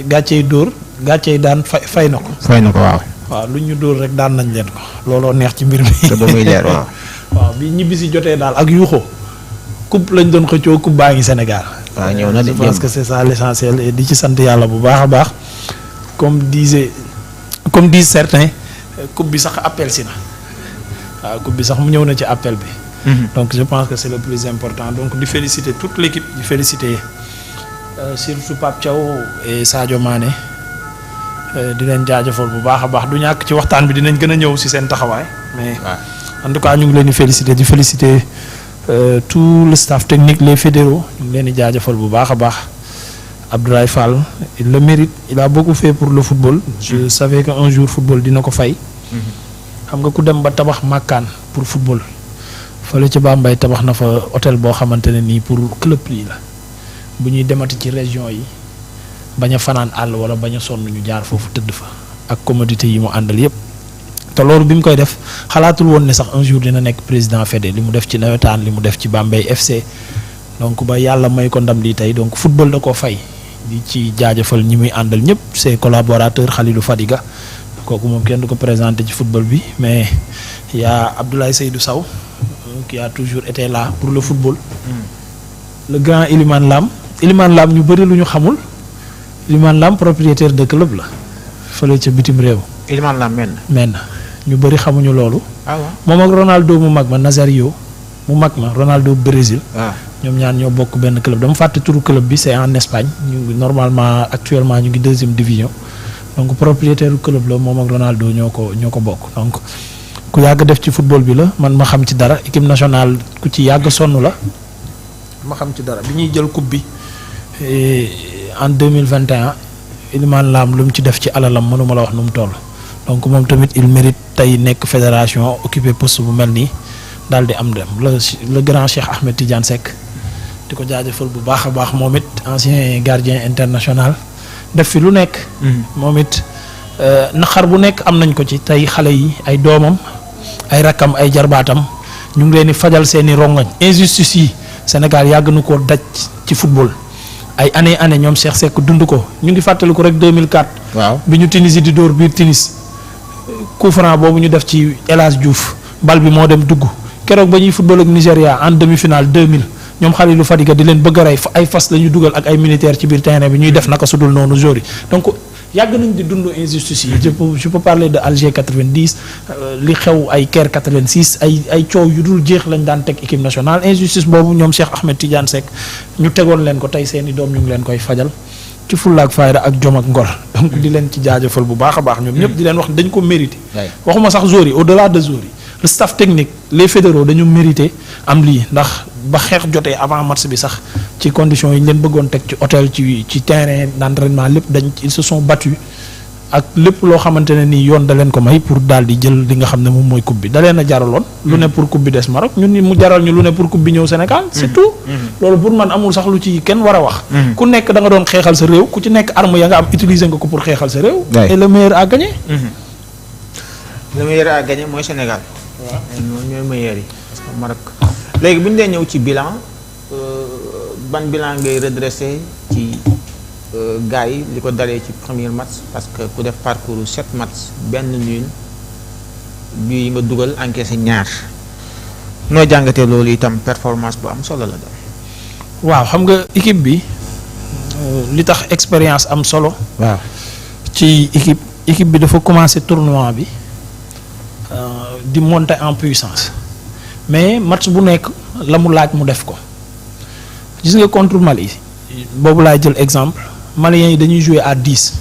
gàccey dóor gàccey daan fay na ko. fay na ko waaw. waaw lu ñu dóor rek daan nañ leen ko looloo neex ci mbir mi. te ba muy leer waaw. waaw bi ñibbisi jotee daal ak yuuxoo coupe lañ doon xëccoo coupe baa ngi Sénégal. waaw ñëw na de je pense que c'est ça l'essentiel et di ci sant yàlla bu baax a baax comme disent certains coupe bi sax appel si na waaw coupe bi sax mu ñëw na ci appel bi. Donc je pense que c'est le plus important donc di féliciter toute l'équipe di féliciter surtout Pape Thiaw et Sadio Mané di leen jaajëfal bu baax a baax du ñàkk ci waxtaan bi dinañ gën a ñëw ci seen taxawaay mais en tout cas ñu ngi leen di féliciter tout le staff technique les fédéraux ñu ngi leen di jaajëfal bu baax a baax Abdoulaye Fall il le mérite il a beaucoup fait pour le football je savais que un jour football dina ko fay xam nga ku dem ba tabax màkkaan pour football fële ci Bambey tabax na fa hôtel boo xamante ne nii pour club yi la bu ñuy demati ci région yi bañ a fanaan àll wala bañ a sonn ñu jaar foofu tëdd fa ak commodité yi mu àndal yépp te loolu bi mu koy def xalaatul woon ne sax un jour dina nekk président fédé li mu def ci nawetaan li mu def ci Bambey FC donc ba yàlla may ko ndam lii tey donc football da koo fay di ci jaajëfal ñi muy àndal ñëpp ses collaborateurs Khalilou Fadiga kooku moom kenn du ko présenté ci football bi mais y a Abdoulaye Seydou Sow qui a toujours été là pour le football. Le grand Iliman Lam ñu bëri lu ñu xamul Iliman Lam propriétaire de club la fële ca bitim réew. Iliman Lam men ñu bëri xamuñu loolu. moom ak Ronaldo mu mag ma Nazario mu mag ma Ronaldo Brésil. ñoom ñaan ñoo bokk benn club dama fàtte turu club bi c'est en Espagne ñu ngi normalement actuellement ñu ngi 2e division donc propriétaire du club la moom ak Ronaldo ñoo ko bokk donc. ku yàgg def ci football bi la man ma xam ci dara équipe nationale ku ci yàgg sonn la ma xam ci dara bi ñuy jël coupe bi en 2021 Iliman Lam lu mu ci def ci alalam mënuma la wax nu mu toll donc moom tamit il mérite tey nekk fédération occupé poste bu mel nii daal di am dem le grand Cheikh Ahmed Tidiane Seck di ko jaajëfal bu baax a baax moom it ancien gardien international def fi lu nekk moom it naqar bu nekk am nañ ko ci tey xale yi ay doomam ay rakkam ay jarbaatam ñu ngi leen di fajal seeni rongoñ injustice yi Sénégal yàgg na koo daj ci football ay année ñoom Cheikh Seck dund ko ñu ngi fàttaliku rek 2004. waaw bi ñu Tunisie di dóor biir Tunis coup franc boobu ñu def ci El Hadj Diouf bal bi moo dem dugg keroog ba ñuy football ak Nigéria en demi-finale 2000 ñoom Khalilou Fadiga di leen bëgg a rey ay fas la ñu dugal ak ay militaires ci biir terrain bi ñuy def naka sudul noonu jour yi donc. yàgg nañ di dund injustice yi je peux parler de Alger 90 li xew ay Caire 86 ay coow yu dul jeex lañ daan teg équipe nationale injustice boobu ñoom Cheikh Ahmed Tidiane Seck ñu tegoon leen ko tey seeni doom ñu ngi leen koy fajal ci fulla ak fayda ak jom ak ngor donc di leen ci jaajëfal bu baax a baax ñoom ñëpp di leen wax dañ ko mérité waxuma sax joueurs yi au-delà de joueurs yi le staff technique les fédéraux dañu mérité am lii ndax ba xeex jotee avant match bi sax ci conditions yi ñu leen bëggoon teg ci hôtel ci terrain d'entraînement lépp ils se sont battus ak lépp loo xamante ne nii yoon da leen ko may pour daal di jël li nga xam ne moom mooy coupe bi da leen a jaraloon. lu ne pour coupe bi des Maroc ñun mu jaral ñu lu ne pour coupe bi ñëw Sénégal. c'est tout. loolu pour man amul sax lu ci kenn war a wax. ku nekk da nga doon xeexal sa réew ku ci nekk arme ya nga am utiliser nga ko pour xeexal sa réew. et le meilleur a gagné. le meilleur a gagné mooy Sénégal. waaw ñooy meilleur yi parce que Maroc. léegi bu ñu dee ñëw ci bilan ban bilan ngay redressé ci gars yi li ko dalee ci premier match parce que ku def parcours 7 match benn nul bii nga dugal encaissé ñaar noo jàngatee loolu itam performance bu am solo la daal. waaw xam nga équipe bi li tax expérience am solo. waaw ci équipe bi dafa commencé tournoi bi di monter en puissance mais match bu nekk la mu laaj mu def ko gis nga contre Mali boobu laay jël exemple Maliens yi dañuy jouer à 10.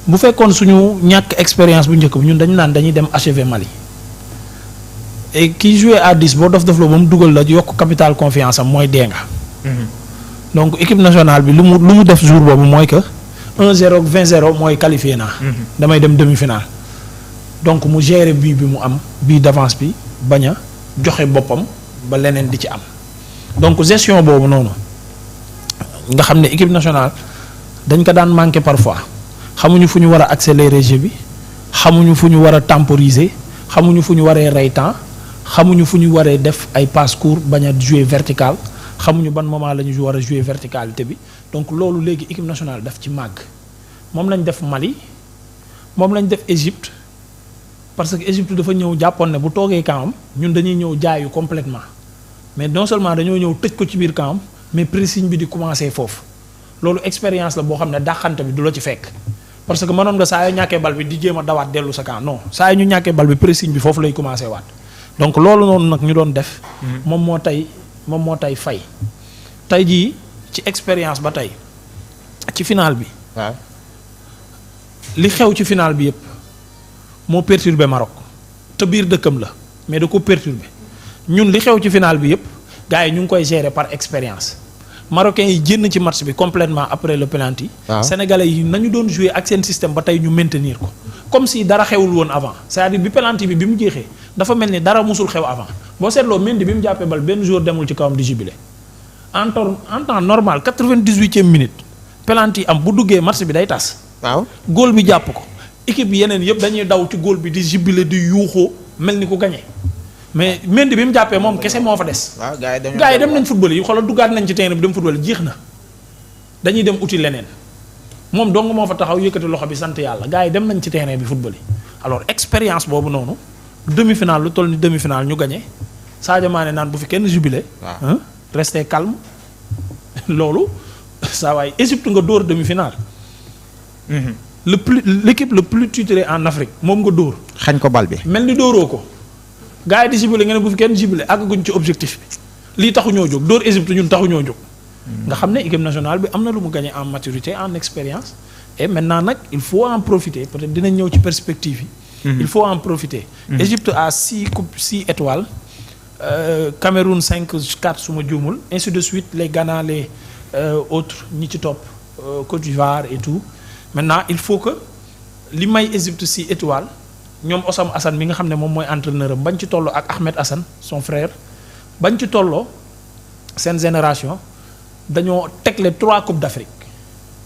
bu fekkoon suñu ñàkk expérience bu njëkk bi ñun dañu naan dañuy dem achever Mali et qui jouer à 10 boo dof la ba mu dugal la yokk capital confiance am mooy dee nga. donc équipe nationale bi lu mu def jour boobu mooy que 1-0 20-0 mooy qualifié naa. damay dem demi-finale. donc mu gérer bii bi mu am bii d'avance bi bañ a joxe boppam ba leneen di ci am donc gestion boobu noonu nga xam ne équipe nationale dañ ko daan manquer parfois xamuñu fu ñu war a accélérer jeu bi xamuñu fu ñu war a temporiser xamuñu fu ñu waree rey temps xamuñu fu ñu waree def ay passe court bañ a jouer vertical xamuñu ban moment la ñu war a jouer verticalité bi donc loolu léegi équipe nationale daf ci màgg moom lañ def Mali moom lañ def Égypte parce que Égypte dafa ñëw jàppoon ne bu toogee kaamam ñun dañuy ñëw jaayu complètement mais non seulement dañoo ñëw tëj ko ci biir kaamam mais pressing bi di commencer foofu loolu expérience la boo xam ne dàqante bi du la ci fekk parce que mënoon nga saa yoo ñàkkee bal bi di jéem a dawaat dellu sa camp non saa yoo ñu ñàkkee bal bi pressing bi foofu lay commencer waat donc loolu noonu nag ñu doon def. moom moo tey fay tey jii ci expérience ba tey ci final bi. waaw li xew ci final bi yëpp moo perturbé Maroc te biir dëkkam la mais da ko perturbé ñun li xew ci final bi yëpp gars yi ñu ngi koy gérer par expérience marocains yi génn ci match bi complètement après le penalty. sénégalais yi nañu doon jouer ak seen système ba tey ñu maintenir ko comme si dara xewul woon avant c'est-à-dire bi penalty bi mu jeexee dafa mel ni dara musul xew avant boo seetloo Mendy bi mu jàppee bal benn jour demul ci kawam di jubilé en temps normal 98e minute penalty am bu duggee match bi day tas. waaw góol bi jàpp ko équipe bi yeneen yëpp dañuy daw ci góol bi di jubilé di yuuxoo mel ni ku gagné mais Mendy bi mu jàppee moom kese moo fa des. waaw gars yi dem nañ football yi xoolal duggaat nañ ci terrain bi dem football yi jeex na dañuy dem uti leneen moom dong moo fa taxaw yëkkati loxo bi sant yàlla gars yi dem nañ ci terrain bi football yi alors expérience boobu noonu demi-finale lu toll ni demi-finale ñu gagné Sadio Mané naan bu fi kenn jubilé. waaw rester calme loolu saa waay Égypte nga dóor demi-finale. l'équipe le plus titrée en Afrique moom nga dóor. xañ ko bal bi. mel ni dóoroo ko gars yi di jubilé nga ne bu fi kenn jubilé àgguñ ci objectif bi lii taxu ñoo jóg dóor Égypte ñun taxu ñoo jóg. nga xam ne équipe nationale bi am na lu mu gagné en maturité en expérience et maintenant nag il faut en profiter peut-être dinañ ñëw ci perspective yi. il faut en profiter. Égypte a 6 étoiles. Cameroun 5-4 su ma juumul ainsi de suite les Ghana les autres ñi ci topp Côte d'Ivoire et tout maintenant il faut que li may Égypte 6 étoiles ñoom Osam Assane mi nga xam ne moom mooy entraîneur am bañ ci tolloo ak Ahmed Assane son frère bañ ci tolloo seen génération dañoo tegle 3 coupes d'Afrique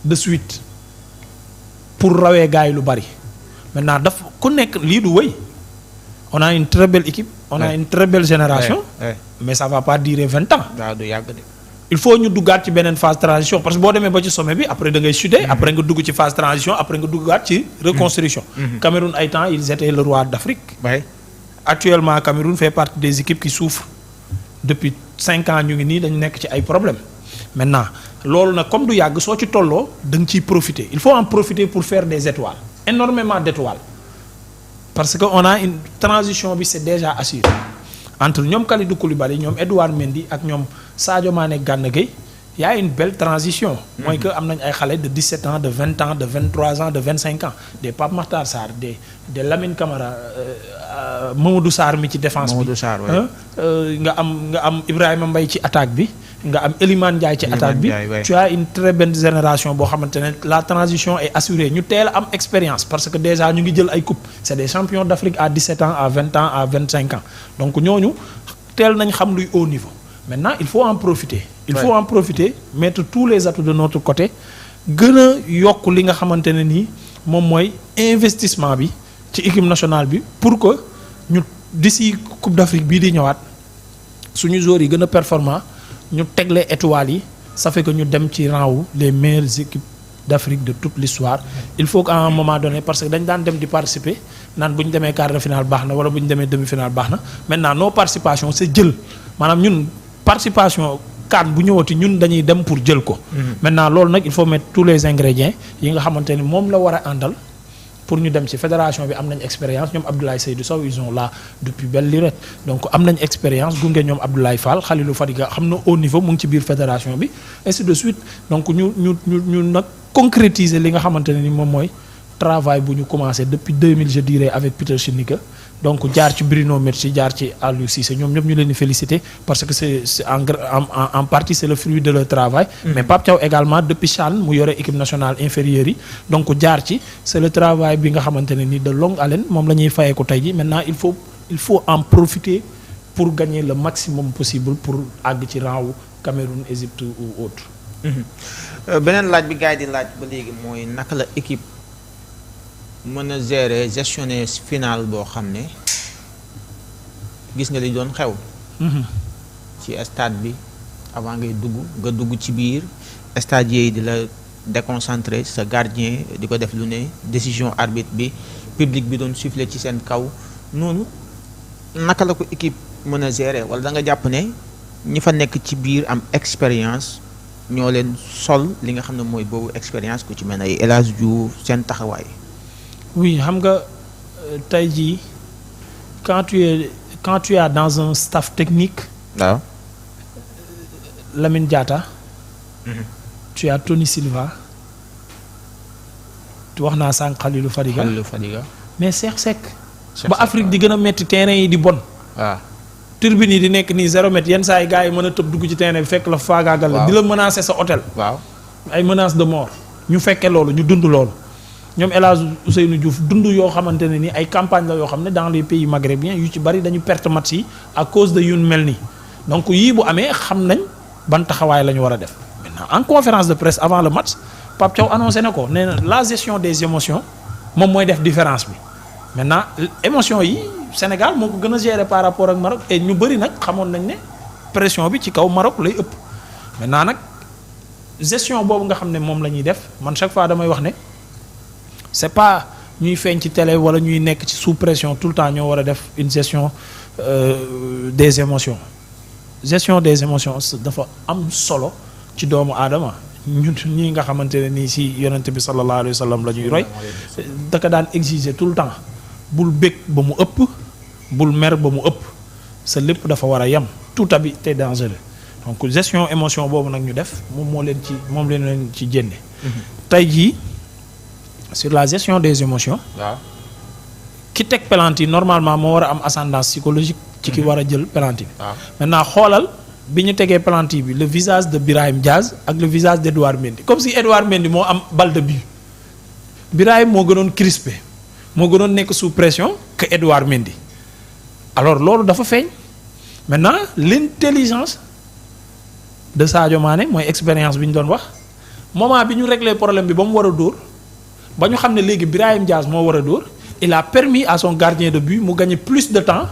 de suite pour rawee gars yi lu bari maintenant daf ku nekk lii du wëy on a une très belle équipe. on a une très belle génération. mais ça va pas durer 20 ans. waaw du yàgg de. il faut ñu duggaat ci beneen phase transition parce que boo demee ba ci sommet bi après da ngay chuter. après nga dugg ci phase transition après nga duggaat ci reconstruction. Cameroun ay temps ils étaient le roi d'Afrique. actuellement Cameroun fait partie des équipes qui souffrent depuis 5 ans ñu ngi nii dañu nekk ci ay problèmes. maintenant loolu nag comme du yàgg soo ci tolloo da nga ciy profiter il faut en profiter pour faire des étoiles énormément d'étoiles. parce que on a une transition bi c'est déjà assuré entre ñoom Kalidou Koulibaly ñoom Edouard Mendy ak ñoom Sadio Mané Gana Gueye y a une belle transition. mooy que am nañ ay xale de 17 ans de 20 ans de 23 ans de 25 ans des Pape Makhtar Sarr des Lamine Camara Mamadou Sarr mi ci défense bi. nga am Ibrahima Mbaye ci attaque bi. nga am Elimane Ndiaye ci attaque bi tu as une très bonne génération boo xamante ne la transition est assurée ñu teel a am expérience parce que déjà ñu ngi jël ay coupes c'est des champions d'Afrique à 17 ans à 20 ans à 25 ans donc ñooñu teel nañ xam luy haut niveau maintenant il faut en profiter faut en profiter mettre tous les atouts de notre côté gën a yokk li nga xamante ne nii moom mooy investissement bi ci équipe nationale bi pour que ñu d'ici Coupe d'Afrique bii di ñëwaat suñu joueurs yi gën a performant ñu tegle étoiles yi ça fait que ñu dem ci rang wu les meilleures équipes d'Afrique de toute l'histoire il faut qu'à un moment donné parce que dañ daan dem di participer naan bu ñu demee quart de finale baax na wala bu ñu demee demi-finale baax na maintenant nos participations c'est jël maanaam ñun participation CAN bu ñëwati ñun dañuy dem pour jël ko. maintenant loolu nag il faut mettre tous les ingrédients yi nga xamante ni moom la war a àndal pour ñu dem ci fédération bi am nañ expérience ñoom Abdoulaye Seydou Sow ils sont là depuis belle lurette donc am nañ expérience gunge ñoom Abdoulaye Fall Khalilou Fadiga xam na haut niveau mu ngi ci biir fédération bi ainsi de suite donc ñu nag concrétiser li nga xamante ne ni moom mooy travail bu ñu commencé depuis 2000 je dirais avec Peter Schnittger donc jaar ci Bruno Metsu jaar ci Aliou Cissé ñoom ñëpp ñu leen di féliciter parce que c'est en partie c'est le fruit de leur travail. mais Pape Thiaw également depuis CHAN mu yore équipe nationale inférieure yi donc jaar ci c'est le travail bi nga xamante ne ni de longue haleine moom la ñuy fayee ko tey ji maintenant il faut en profiter pour gagner le maximum possible pour àgg ci rang wu Cameroun Égypte ou autre. beneen laaj bi gars yi di laaj ba léegi mooy naka la équipe mën a gérer gestionner finale boo xam ne gis nga li doon xew. ci stade bi avant ngay dugg nga dugg ci biir stadier yi di la déconcentré sa gardien di ko def lu ne décision arbitre bi public bi doon siffler ci seen kaw noonu naka la ko équipe mën a gérer wala da nga jàpp ne ñi fa nekk ci biir am expérience ñoo leen sol li nga xam ne mooy boobu expérience ku ci mel ne ay El Hadj Diouf seen taxawaay. oui xam nga tey jii quand tu es dans un staff technique. waaw. Lamine Diatta. tu as Tony Silva. wax naa sànq Khalilou Fadiga. mais Cheikh Seck. ba Afrique di gën a metti terrain yi di bon. waaw. turbine yi di nekk nii 0 mètre yenn saa yi gars yi mën a tëb dugg ci terrain bi fekk la faagaagal la. di la menacer sa hôtel. waaw. ay menaces de mort. ñu fekkee loolu ñu dund loolu. ñoom El Hadj Ousseynou Diouf dund yoo xamante ne ni ay campagne la yoo xam ne dans les pays maghrébiens yu ci bari dañu perte match yi à cause de yu mel nii donc yii bu amee xam nañ ban taxawaay la ñu war a def. maintenant en conférence de presse avant le match Pape Thiaw annoncé na ko nee na la gestion des émotions moom mooy def différence bi maintenant émotions yi Sénégal moo ko gën a gérer par rapport ak Maroc et ñu bëri nag xamoon nañ ne pression bi ci kaw Maroc lay ëpp maintenant nag gestion boobu nga xam ne moom la ñuy def man chaque fois damay wax ne. c'est pas ñuy feeñ ci télé wala ñuy nekk ci sous pression tout le temps ñoo war a def une gestion des émotions gestion des émotions dafa am solo ci doomu aadama ñun ñi nga xamante ne nii si yonent bi sallallahu alayhi wa sallam la ñuy roy daka daan exiger tout le temps bul bég ba mu ëpp bul mer ba mu ëpp sa lépp dafa war a yem tout habit est dangereux donc gestion émotion boobu nag ñu def moom leen ci jénne tey jii sur la gestion des émotions. waaw. ki teg penalty normalement moo war a am ascendance psychologique. ci ki war a jël penalty bi. waaw. maintenant xoolal bi ñu tegee penalty bi le visage de Birahim Diaz ak le visage d'Edouard Mendy comme si Edouard Mendy moo am balle de but Birahim moo gënoon crispé moo gënoon nekk sous pression que Edouard Mendy alors loolu dafa feeñ maintenant l'intelligence de Sadio Mané mooy expérience bi ñu doon wax moment bi ñu réglé problème bi ba mu war a dóor. ba ñu xam ne léegi Birahim Diaz moo war a dóor il a permis à son gardien de but mu gagner plus de temps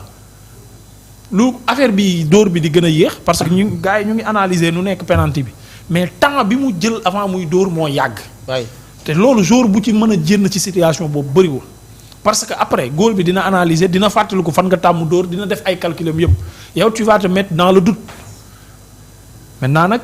lu affaire bi dóor bi di gën a yéex parce que ñu gars yi ñu ngi analyser nu nekk penalty bi mais temps bi mu jël avant muy dóor moo yàgg. waay te loolu jour bu ci mën a génn ci situation boobu bëriwul parce que après góol bi dina analyser dina fàttaliku fan nga tàmm dóor dina def ay calculam yëpp yow tu vas te mettre dans le doute maintenant nag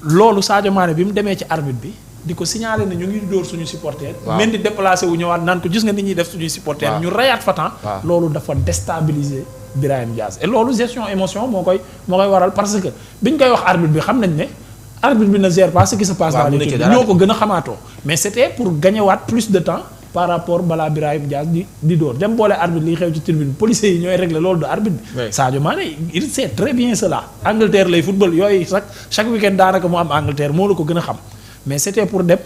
loolu Sadio Mané bi mu demee ci arbitre bi. di ko signaler ne ñu ngi dóor suñu supporter men di déplacé wu ñëwaat naan ko gis nga nit ñuy def suñuy supporter ñu rayaat fa temps loolu dafa déstabiliser Birahim Diaz et loolu gestion émotion moo koy waral parce que biñ koy wax arbitre bi xam nañ ne arbitre bi ne gère pas ce qui se passe dans l'équipe ñoo ko gën a xamaatoo mais c'était pour gagner waat plus de temps par rapport balaa Birahim Diaz di dóor dem boole arbitre liy xew ci tribune policiers yi ñooy régler loolu de arbitre bi Sadio Mané il sait très bien cela Angleterre lay football yooyu chaque week-end daanaka mu am Angleterre moo la ko gën a xam mais c'était pour dem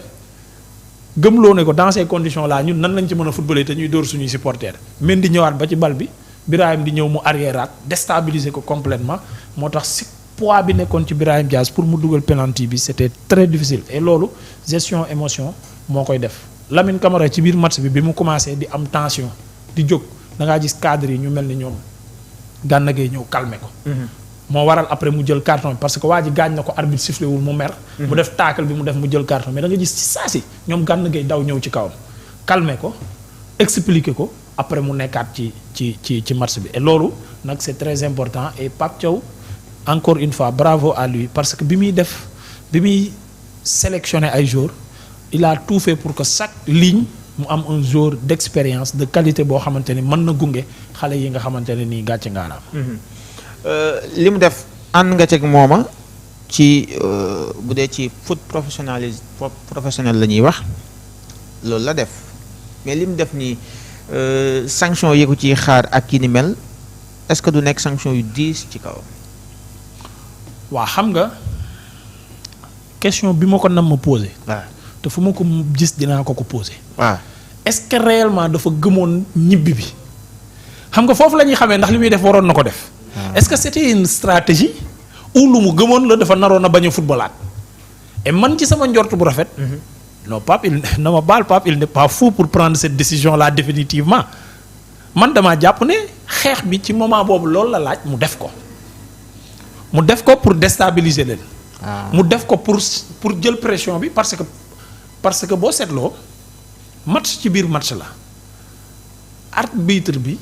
gëmloo ne ko dans ces conditions là ñun nan lañ ci mën a footballer te ñuy dóor suñuy supporters men di ñëwaat ba ci bal bi Birahim di ñëw mu arriéraat déstabiliser ko complètement moo tax si poids bi nekkoon ci Birahim Diaz pour mu dugal penalty bi c'était très difficile et loolu gestion émotion moo koy def Lamine Camara ci biir match bi mu commencé di am tension di jóg da ngaa gis cadre yi ñu mel ni ñoom Gana Gueye ñëw calmer ko. moo waral après mu jël carton bi parce que waa ji gaañ na ko arbitre sifflé wul mu mer. mu def taakal bi mu def mu jël carton mais da nga gis ci saa si ñoom Gana Gueye daw ñëw ci kawam calmer ko expliquer ko après mu nekkaat ci match bi et loolu nag c'est très important et Pape Thiaw encore une fois bravo à lui parce que bi muy sélectionner ay joueurs il a tout fait pour que chaque ligne mu am un joueur d'expérience de qualité boo xamante ni mën na gunge xale yi nga xamante ne nii gàcce ngaalaam. li mu def ànd nga ceeg mooma ci bu dee ci foot professionnel la ñuy wax loolu la def mais li mu def nii sanction yi ko ciy xaar ak ki ni mel est-ce que du nekk sanction yu diis ci kaw. waa xam nga question bi ma ko nam ma posé. waaw te fu ma ko gis dinaa ko posé. waaw est-ce que réellement dafa gëmoon ñibbi bi xam nga foofu la ñuy xamee ndax li muy def waroon na ko def. est-ce que c'était une stratégie ou lu mu gëmoon la dafa naroon a bañ a footballaat et man ci sama njort bu rafet. non Pape il ne ma baal Pape il n'est pas fou pour prendre cette décision là définitivement man damaa jàpp ne xeex bi ci moment boobu loolu la laaj mu def ko pour déstabiliser leen. mu def ko pour jël pression bi parce que boo seetloo match ci biir match la arbitre bi